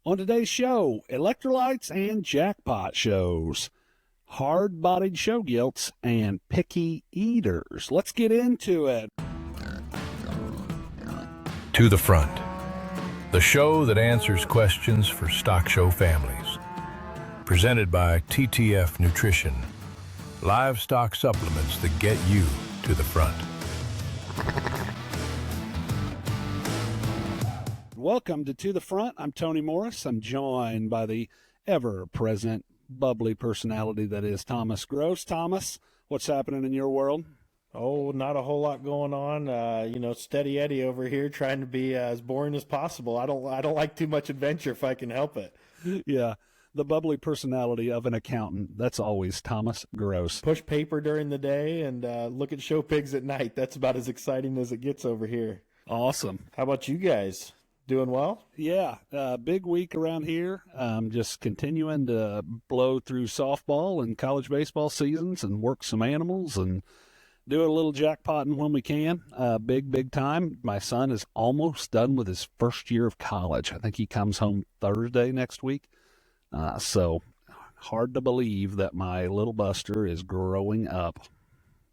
On today's show, electrolytes and jackpot shows, hard-bodied show gilts, and picky eaters. Let's get into it. To the Front, the show that answers questions for stock show families. Presented by TTF Nutrition, livestock supplements that get you to the front. Welcome to the Front. I'm Tony Morris. I'm joined by the ever-present, bubbly personality that is Thomas Gross. Thomas, what's happening in your world? Oh, not a whole lot going on. Steady Eddie over here trying to be as boring as possible. I don't like too much adventure if I can help it. Yeah, the bubbly personality of an accountant. That's always Thomas Gross. Push paper during the day and look at show pigs at night. That's about as exciting as it gets over here. Awesome. How about you guys? Doing well? Yeah, big week around here. Just continuing to blow through softball and college baseball seasons and work some animals and do a little jackpotting when we can. Big time. My son is almost done with his first year of college. I think he comes home Thursday next week. So hard to believe that my little Buster is growing up.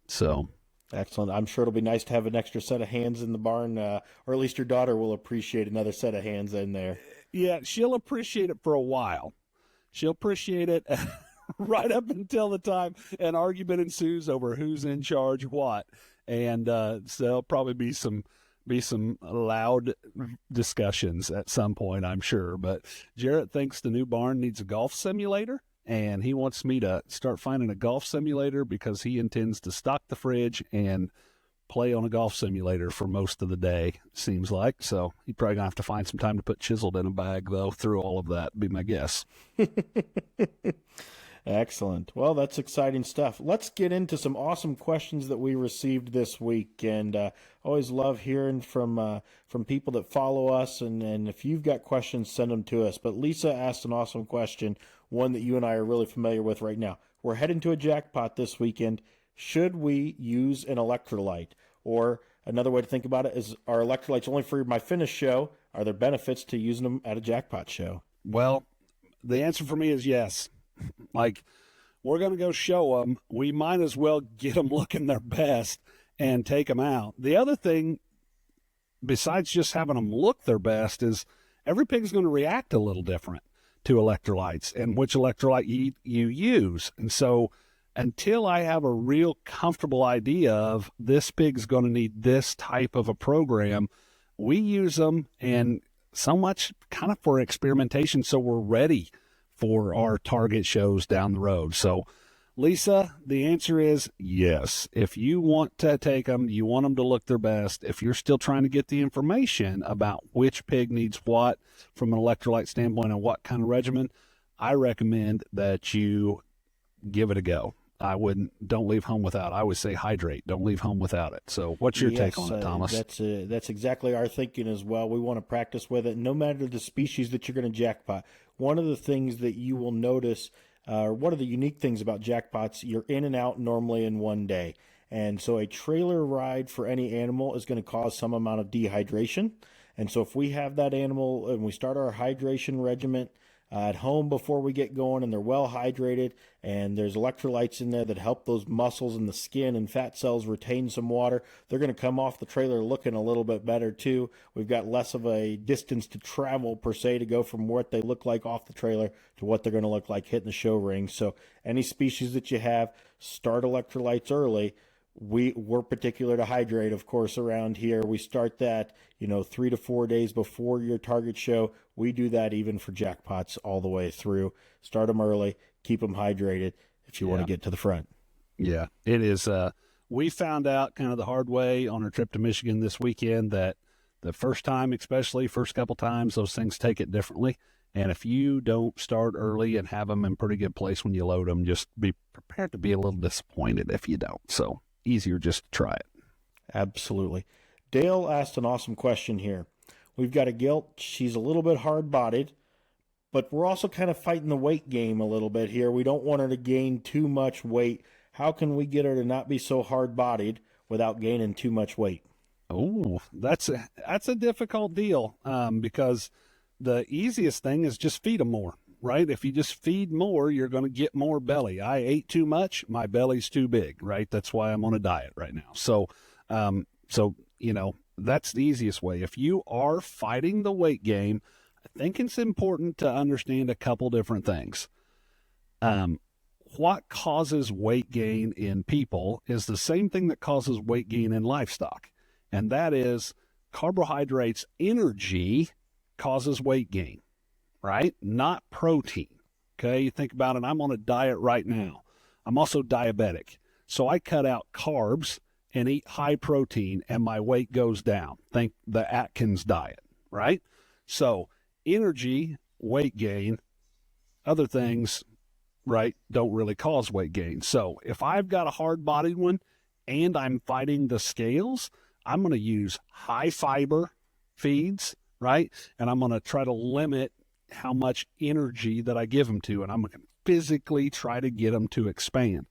So excellent. I'm sure it'll be nice to have an extra set of hands in the barn, or at least your daughter will appreciate another set of hands in there. Yeah, she'll appreciate it for a while. She'll appreciate it right up until the time an argument ensues over who's in charge what. And so there'll probably be some loud discussions at some point, I'm sure. But Jarrett thinks the new barn needs a golf simulator. And he wants me to start finding a golf simulator because he intends to stock the fridge and play on a golf simulator for most of the day, seems like. So he's probably going to have to find some time to put chiseled in a bag, though, through all of that, be my guess. Excellent. Well, that's exciting stuff. Let's get into some awesome questions that we received this week. And always love hearing from people that follow us. And if you've got questions, send them to us. But Lisa asked an awesome question, one that you and I are really familiar with right now. We're heading to a jackpot this weekend. Should we use an electrolyte? Or another way to think about it is, are electrolytes only for my finish show? Are there benefits to using them at a jackpot show? Well, the answer for me is yes. Like, we're going to go show them. We might as well get them looking their best and take them out. The other thing, besides just having them look their best, is every pig's going to react a little different to electrolytes and which electrolyte you use. And so until I have a real comfortable idea of this pig's going to need this type of a program, we use them, and so much kind of for experimentation so we're ready for our target shows down the road. So, Lisa, the answer is yes. If you want to take them, you want them to look their best. If you're still trying to get the information about which pig needs what from an electrolyte standpoint and what kind of regimen, I recommend that you give it a go. Don't leave home without. I always say hydrate. Don't leave home without it. So what's your take on it, Thomas? That's exactly our thinking as well. We want to practice with it, no matter the species that you're going to jackpot. One of the things that you will notice, one of the unique things about jackpots, you're in and out normally in one day. And so a trailer ride for any animal is going to cause some amount of dehydration. And so if we have that animal and we start our hydration regimen at home before we get going, and they're well hydrated, and there's electrolytes in there that help those muscles and the skin and fat cells retain some water, they're going to come off the trailer looking a little bit better too. We've got less of a distance to travel per se to go from what they look like off the trailer to what they're going to look like hitting the show ring. So any species that you have, start electrolytes early. We're particular to hydrate, of course, around here. We start that, 3 to 4 days before your target show. We do that even for jackpots all the way through. Start them early, keep them hydrated if you want to get to the front. Yeah, it is. We found out kind of the hard way on our trip to Michigan this weekend that the first time, especially first couple times, those things take it differently. And if you don't start early and have them in pretty good place when you load them, just be prepared to be a little disappointed if you don't. So easier just to try it. Absolutely. Dale asked an awesome question here. We've got a gilt. She's a little bit hard-bodied, but we're also kind of fighting the weight game a little bit here. We don't want her to gain too much weight. How can we get her to not be so hard-bodied without gaining too much weight? Oh, that's a difficult deal because the easiest thing is just feed them more, right? If you just feed more, you're going to get more belly. I ate too much, my belly's too big, right? That's why I'm on a diet right now. So, that's the easiest way. If you are fighting the weight gain, I think it's important to understand a couple different things. What causes weight gain in people is the same thing that causes weight gain in livestock, and that is carbohydrates. Energy causes weight gain, right? Not protein. Okay, you think about it. I'm on a diet right now. I'm also diabetic, so I cut out carbs and eat high protein, and my weight goes down. Think the Atkins diet, right? So energy, weight gain, other things, right, don't really cause weight gain. So if I've got a hard-bodied one and I'm fighting the scales, I'm going to use high fiber feeds, right? And I'm going to try to limit how much energy that I give them to, and I'm going to physically try to get them to expand.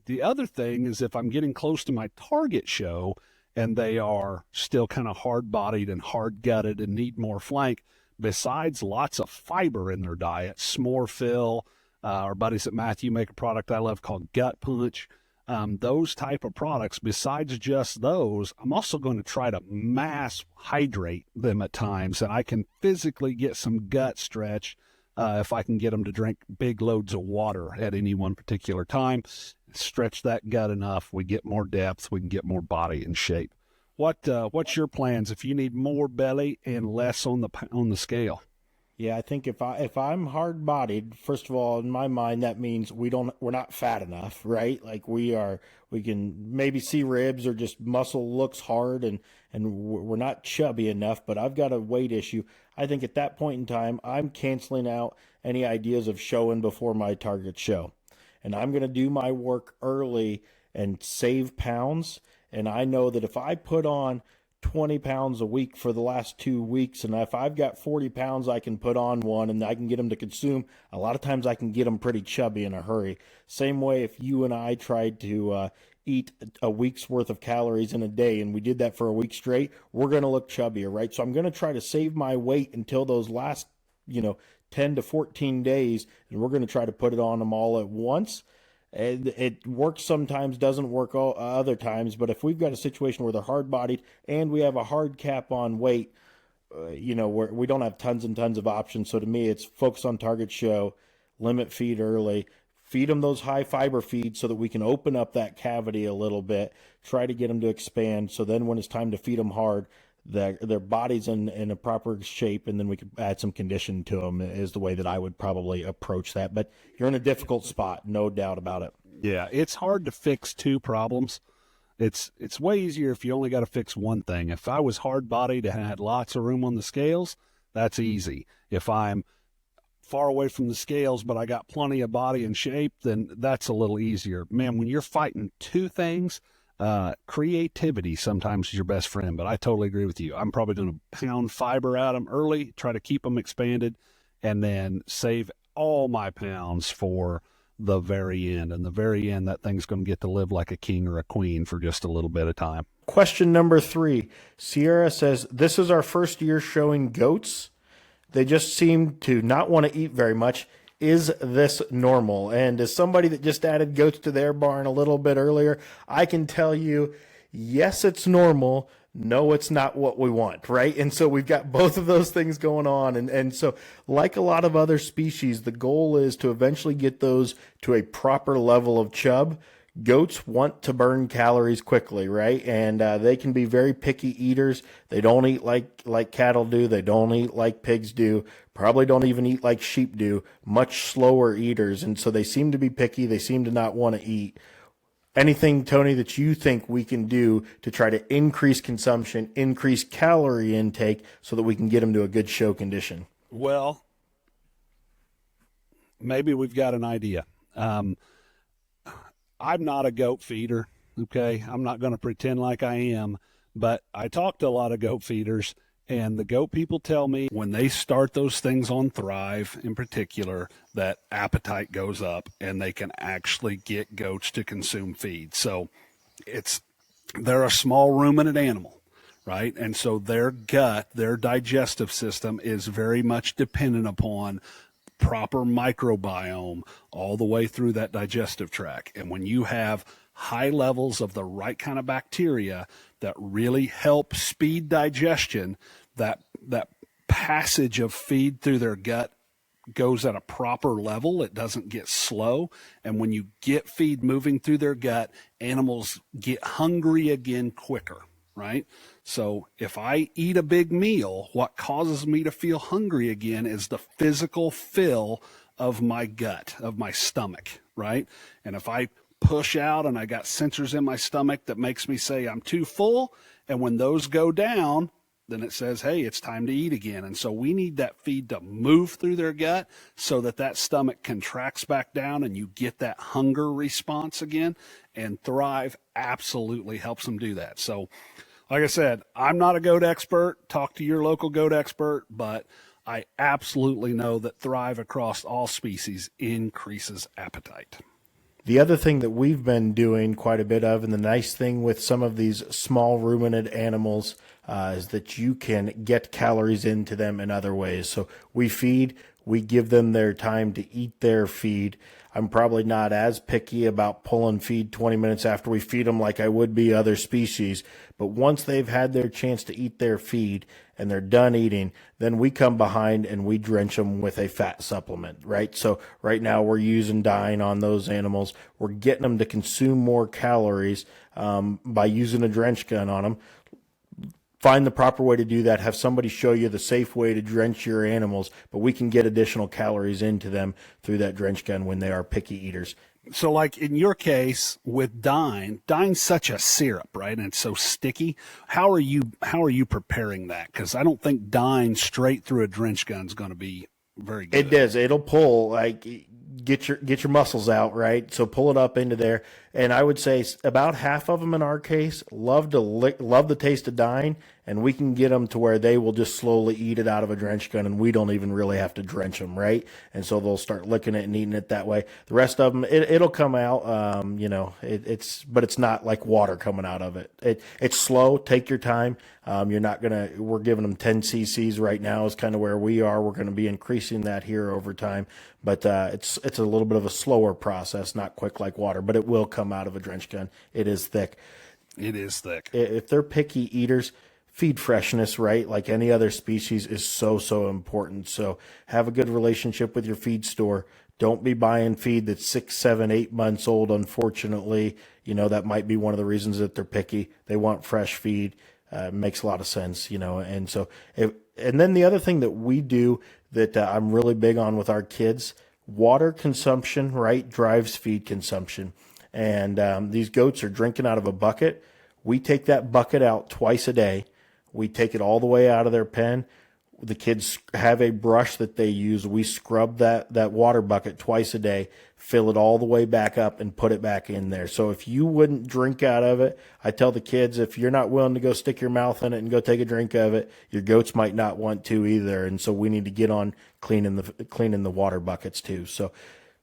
The other thing is if I'm getting close to my target show and they are still kind of hard-bodied and hard-gutted and need more flank, besides lots of fiber in their diet, s'more fill, our buddies at Matthew make a product I love called Gut Punch. Those type of products, besides just those, I'm also going to try to mass hydrate them at times, and I can physically get some gut stretch if I can get them to drink big loads of water at any one particular time. Stretch that gut enough, we get more depth, we can get more body in shape. What's your plans if you need more belly and less on the scale? Yeah, I think if I'm hard-bodied, first of all, in my mind, that means we're not fat enough, right? Like we can maybe see ribs or just muscle looks hard and we're not chubby enough, but I've got a weight issue. I think at that point in time, I'm canceling out any ideas of showing before my target show. And I'm going to do my work early and save pounds. And I know that if I put on 20 pounds a week for the last 2 weeks, and if I've got 40 pounds I can put on one and I can get them to consume, a lot of times I can get them pretty chubby in a hurry. Same way if you and I tried to eat a week's worth of calories in a day and we did that for a week straight, we're going to look chubbier, right? So I'm going to try to save my weight until those last 10 to 14 days, and we're going to try to put it on them all at once. And it works sometimes, doesn't work all other times, but if we've got a situation where they're hard-bodied and we have a hard cap on weight, we don't have tons and tons of options. So to me, it's focus on target show, limit feed early, feed them those high fiber feeds so that we can open up that cavity a little bit, try to get them to expand. So then when it's time to feed them hard, their body's in a proper shape, and then we can add some condition to them is the way that I would probably approach that. But you're in a difficult spot, no doubt about it. Yeah, it's hard to fix two problems. It's way easier if you only got to fix one thing. If I was hard-bodied and had lots of room on the scales, that's easy. If I'm far away from the scales but I got plenty of body and shape, then that's a little easier. Man, when you're fighting two things, creativity sometimes is your best friend, but I totally agree with you. I'm probably going to pound fiber out of them early, try to keep them expanded, and then save all my pounds for the very end. And the very end, that thing's going to get to live like a king or a queen for just a little bit of time. Question number 3. Sierra says, this is our first year showing goats. They just seem to not want to eat very much. Is this normal? And as somebody that just added goats to their barn a little bit earlier, I can tell you, yes, it's normal. No, it's not what we want, right? And so we've got both of those things going on. And so like a lot of other species, the goal is to eventually get those to a proper level of chub. Goats want to burn calories quickly, right? And they can be very picky eaters. They don't eat like cattle do. They don't eat like pigs do. Probably don't even eat like sheep do. Much slower eaters. And so they seem to be picky. They seem to not want to eat. Anything, Tony, that you think we can do to try to increase consumption, increase calorie intake so that we can get them to a good show condition? Well, maybe we've got an idea. I'm not a goat feeder, okay? I'm not going to pretend like I am, but I talk to a lot of goat feeders, and the goat people tell me when they start those things on Thrive in particular, that appetite goes up and they can actually get goats to consume feed. So they're a small ruminant animal, right? And so their gut, their digestive system is very much dependent upon proper microbiome all the way through that digestive tract. And when you have high levels of the right kind of bacteria that really help speed digestion, that passage of feed through their gut goes at a proper level. It doesn't get slow. And when you get feed moving through their gut, animals get hungry again quicker, right? So if I eat a big meal, what causes me to feel hungry again is the physical fill of my gut, of my stomach, right? And if I push out and I got sensors in my stomach that makes me say I'm too full, and when those go down, then it says, hey, it's time to eat again. And so we need that feed to move through their gut so that that stomach contracts back down and you get that hunger response again. And Thrive absolutely helps them do that. So like I said, I'm not a goat expert. Talk to your local goat expert, but I absolutely know that Thrive across all species increases appetite. The other thing that we've been doing quite a bit of, and the nice thing with some of these small ruminant animals, is that you can get calories into them in other ways. So we feed, we give them their time to eat their feed. I'm probably not as picky about pulling feed 20 minutes after we feed them like I would be other species. But once they've had their chance to eat their feed and they're done eating, then we come behind and we drench them with a fat supplement, right? So right now we're using Dine on those animals. We're getting them to consume more calories by using a drench gun on them. Find the proper way to do that. Have somebody show you the safe way to drench your animals, but we can get additional calories into them through that drench gun when they are picky eaters. So like in your case with Dine's such a syrup, right? And it's so sticky. How are you preparing that? Because I don't think Dine straight through a drench gun is going to be very good. It does. It'll pull, like, get your muscles out, right? So pull it up into there. And I would say about half of them in our case love the taste of Dine, and we can get them to where they will just slowly eat it out of a drench gun, and we don't even really have to drench them, right? And so they'll start licking it and eating it that way. The rest of them, it'll come out, but it's not like water coming out of it. It's slow. Take your time. We're giving them 10 cc's right now is kind of where we are. We're going to be increasing that here over time, but it's a little bit of a slower process, not quick like water, but it will come out of a drench gun. It is thick. It is thick. If they're picky eaters, feed freshness, right? Like any other species is so important. So have a good relationship with your feed store. Don't be buying feed that's 6, 7, 8 months old. Unfortunately, that might be one of the reasons that they're picky. They want fresh feed. Makes a lot of sense, and so, and then the other thing that we do that I'm really big on with our kids, water consumption, right, drives feed consumption. And these goats are drinking out of a bucket. We take that bucket out twice a day. We take it all the way out of their pen. The kids have a brush that they use. We scrub that water bucket twice a day, fill it all the way back up, and put it back in there. So if you wouldn't drink out of it, I tell the kids, if you're not willing to go stick your mouth in it and go take a drink of it, your goats might not want to either. And so we need to get on cleaning the water buckets too. So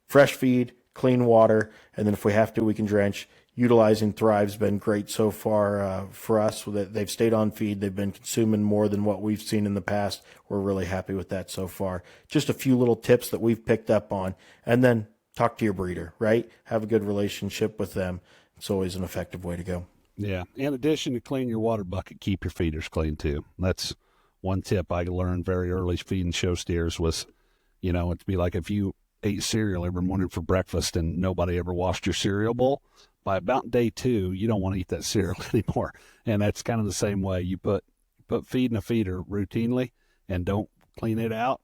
fresh feed, clean water, and then if we have to, we can drench. Utilizing Thrive's been great so far for us. They've stayed on feed. They've been consuming more than what we've seen in the past. We're really happy with that so far. Just a few little tips that we've picked up on. And then talk to your breeder, right? Have a good relationship with them. It's always an effective way to go. Yeah. In addition to clean your water bucket, keep your feeders clean too. That's one tip I learned very early feeding show steers was, it'd be like if you ate cereal every morning for breakfast and nobody ever washed your cereal bowl. By about day 2, you don't want to eat that cereal anymore. And that's kind of the same way. You put feed in a feeder routinely and don't clean it out.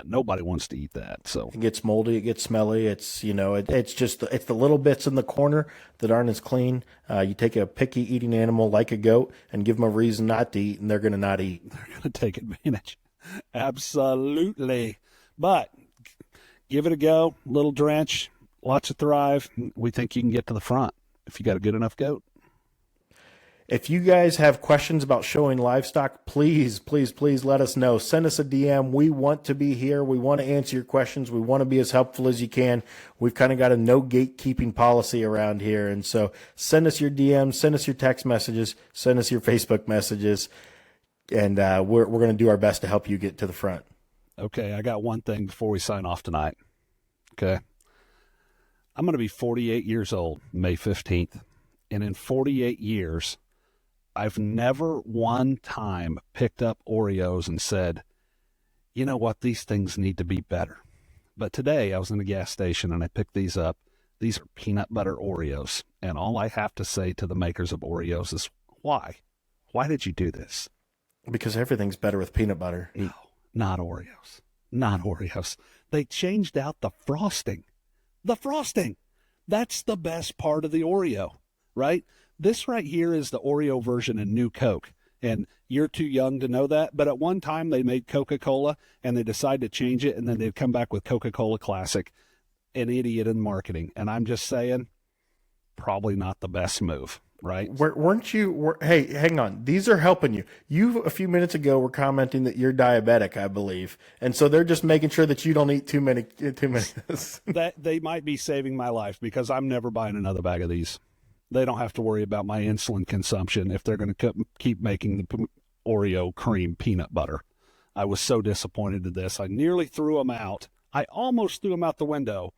Nobody wants to eat that. So it gets moldy, it gets smelly. It's it's the little bits in the corner that aren't as clean. You take a picky eating animal like a goat and give them a reason not to eat, and they're going to not eat. They're going to take advantage. Absolutely. But give it a go. Little drench. Lots of Thrive. We think you can get to the front if you got a good enough goat. If you guys have questions about showing livestock, please, please, please let us know. Send us a DM. We want to be here. We want to answer your questions. We want to be as helpful as you can. We've kind of got a no gatekeeping policy around here. And so send us your DMs, send us your text messages, send us your Facebook messages, and we're going to do our best to help you get to the front. Okay, I got one thing before we sign off tonight. Okay. I'm going to be 48 years old, May 15th. And in 48 years, I've never one time picked up Oreos and said, you know what, these things need to be better. But today I was in a gas station and I picked these up. These are peanut butter Oreos. And all I have to say to the makers of Oreos is, why? Why did you do this? Because everything's better with peanut butter. No, not Oreos. Not Oreos. They changed out the frosting. The frosting. That's the best part of the Oreo, right? This right here is the Oreo version in New Coke, and you're too young to know that, but at one time they made Coca-Cola, and they decided to change it, and then they'd come back with Coca-Cola Classic. An idiot in marketing, and I'm just saying, probably not the best move, right? Weren't you, hey, hang on. These are helping you. You, a few minutes ago, were commenting that you're diabetic, I believe, and so they're just making sure that you don't eat too many. That they might be saving my life, because I'm never buying another bag of these. They don't have to worry about my insulin consumption if they're going to keep making the Oreo cream peanut butter. I was so disappointed in this. I nearly threw them out. I almost threw them out the window,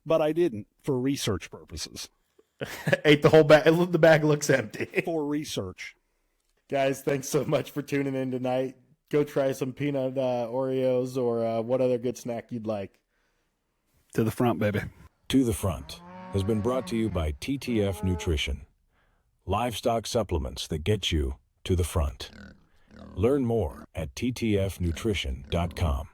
but I didn't for research purposes. Ate the whole bag. The bag looks empty. For research. Guys, thanks so much for tuning in tonight. Go try some peanut Oreos or what other good snack you'd like. To the front, baby. To the Front has been brought to you by TTF Nutrition. Livestock supplements that get you to the front. Learn more at ttfnutrition.com.